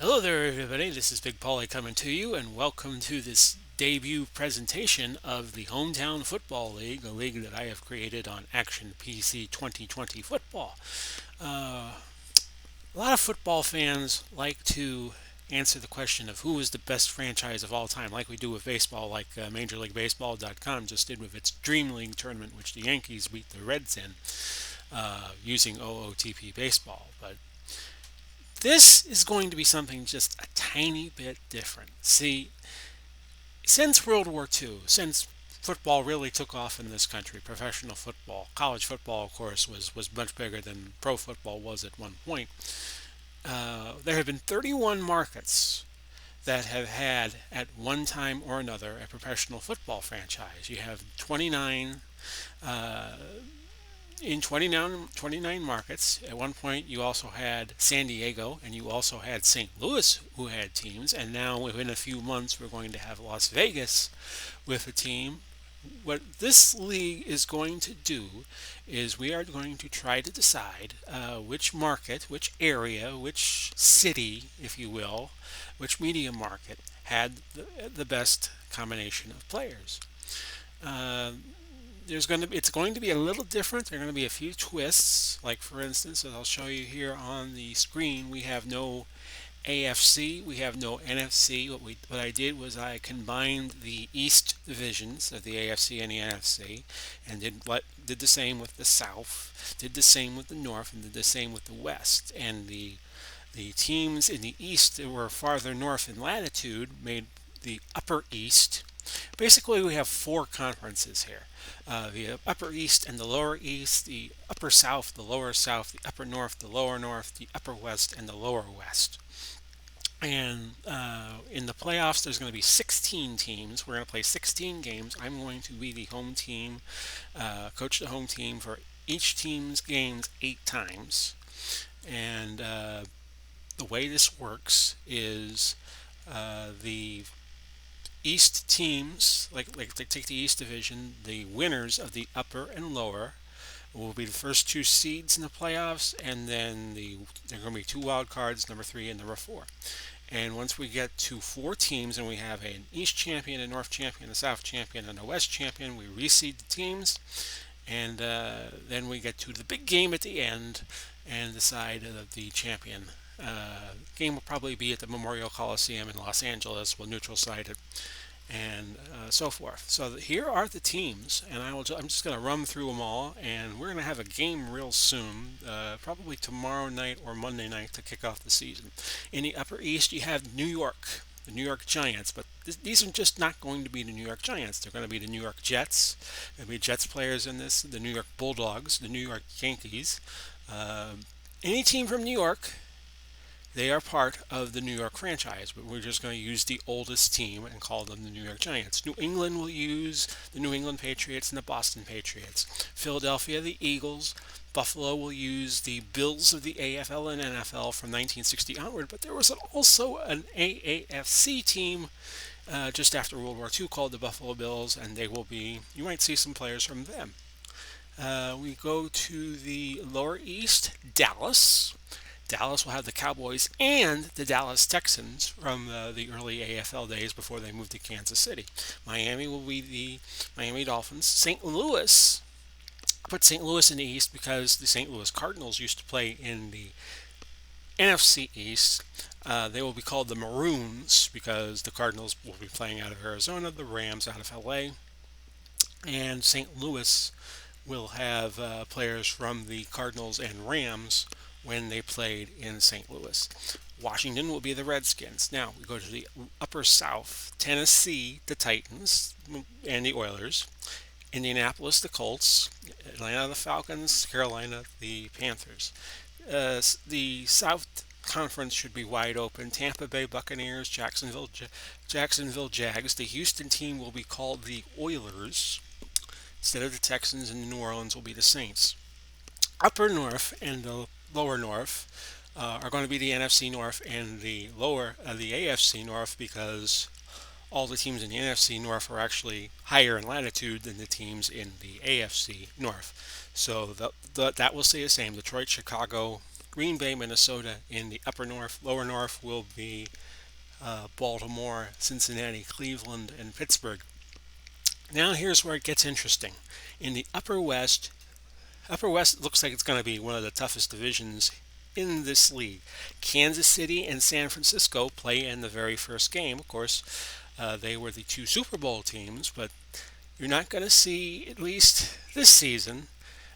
Hello there, everybody. This is Big Paulie coming to you, and welcome to this debut presentation of the Hometown Football League, a league that I have created on Action PC 2020 Football. Uh, a lot of football fans like to answer the question of who is the best franchise of all time, like we do with baseball, like MajorLeagueBaseball.com just did with its Dream League tournament, which the Yankees beat the Reds in using OOTP baseball. But this is going to be something just a tiny bit different. See, since World War II, since football really took off in this country, professional football, college football, of course, was much bigger than pro football was at one point. There have been 31 markets that have had, at one time or another, a professional football franchise. You have 29 uh, in 29 markets. At one point, you also had San Diego and you also had St. Louis who had teams. And now, within a few months, we're going to have Las Vegas with a team. What this league is going to do is we are going to try to decide which market, which area, which city, if you will, which media market had the best combination of players. Uh, it's going to be a little different. There are going to be a few twists. Like for instance, as I'll show you here on the screen, we have no AFC, we have no NFC. What I did was I combined the East divisions of the AFC and the NFC, and did the same with the South, did the same with the North, and did the same with the West. And the teams in the East that were farther north in latitude made the Upper East. Basically, we have four conferences here: the Upper East and the Lower East, the Upper South, the Lower South, the Upper North, the Lower North, the Upper West, and the Lower West. And in the playoffs, there's going to be 16 teams. We're going to play 16 games. I'm going to be the home team, coach the home team for each team's games 8 times. And the way this works is the East teams, like they take the East Division, the winners of the upper and lower will be the first two seeds in the playoffs, and then there are going to be two wild cards, number 3 and number 4. And once we get to 4 teams and we have an East champion, a North champion, a South champion, and a West champion, we reseed the teams, and then we get to the big game at the end and decide the champion. Game will probably be at the Memorial Coliseum in Los Angeles. We'll neutral site it, and so forth. So here are the teams, and I'm just going to run through them all, and we're going to have a game real soon, probably tomorrow night or Monday night to kick off the season. In the Upper East, you have New York, the New York Giants, but these are just not going to be the New York Giants. They're going to be the New York Jets. There'll be Jets players in this, the New York Bulldogs, the New York Yankees. Uh, any team from New York, they are part of the New York franchise, but we're just going to use the oldest team and call them the New York Giants. New England will use the New England Patriots and the Boston Patriots. Philadelphia, the Eagles. Buffalo will use the Bills of the AFL and NFL from 1960 onward, but there was also an AAFC team just after World War II called the Buffalo Bills, and you might see some players from them. We go to the lower east, Dallas. Dallas will have the Cowboys and the Dallas Texans from the early AFL days before they moved to Kansas City. Miami will be the Miami Dolphins. St. Louis, I put St. Louis in the East because the St. Louis Cardinals used to play in the NFC East. They will be called the Maroons because the Cardinals will be playing out of Arizona, the Rams out of LA, and St. Louis will have players from the Cardinals and Rams when they played in St. Louis. Washington will be the Redskins. Now we go to the Upper South. Tennessee, the Titans and the Oilers. Indianapolis, the Colts. Atlanta, the Falcons. Carolina, the Panthers. The South Conference should be wide open. Tampa Bay Buccaneers, Jacksonville Jags. The Houston team will be called the Oilers. Instead of the Texans, and New Orleans will be the Saints. Upper North and the Lower North are going to be the NFC North and the AFC North, because all the teams in the NFC North are actually higher in latitude than the teams in the AFC North. So that will stay the same. Detroit, Chicago, Green Bay, Minnesota. In the upper north, lower north will be Baltimore, Cincinnati, Cleveland, and Pittsburgh. Now here's where it gets interesting. In the Upper West looks like it's going to be one of the toughest divisions in this league. Kansas City and San Francisco play in the very first game. Of course, they were the two Super Bowl teams, but you're not going to see, at least this season,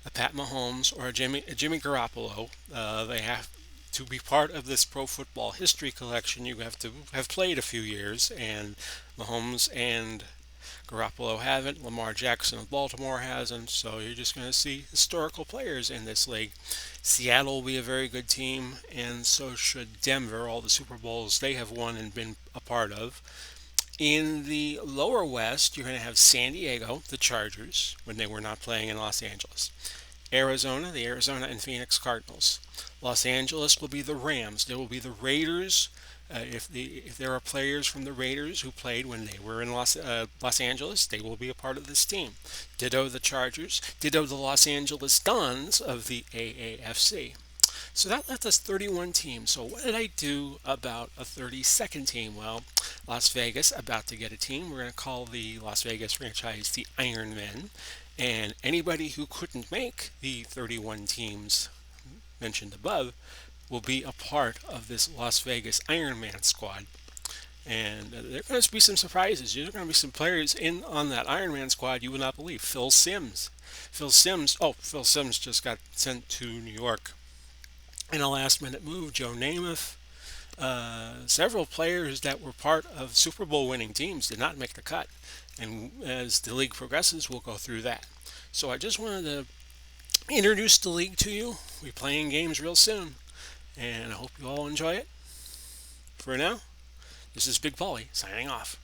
a Pat Mahomes or a Jimmy Garoppolo. They have to be part of this pro football history collection. You have to have played a few years, and Mahomes and Garoppolo haven't. Lamar Jackson of Baltimore hasn't. So you're just going to see historical players in this league. Seattle will be a very good team, and so should Denver. All the Super Bowls they have won and been a part of. In the lower west, you're going to have San Diego, the Chargers, when they were not playing in Los Angeles. Arizona, the Arizona and Phoenix Cardinals. Los Angeles will be the Rams. There will be the Raiders. If there are players from the Raiders who played when they were in Los Angeles, they will be a part of this team. Ditto the Chargers. Ditto the Los Angeles Dons of the AAFC. So that left us 31 teams. So what did I do about a 32nd team? Well, Las Vegas about to get a team. We're going to call the Las Vegas franchise the Iron Men. And anybody who couldn't make the 31 teams mentioned above will be a part of this Las Vegas Iron Man squad. And there are going to be some surprises. There are going to be some players in on that Iron Man squad you would not believe. Phil Simms. Phil Simms just got sent to New York in a last minute move. Joe Namath. Several players that were part of Super Bowl winning teams did not make the cut. And as the league progresses, we'll go through that. So I just wanted to introduce the league to you. We'll be playing games real soon. And I hope you all enjoy it. For now, this is Big Paulie signing off.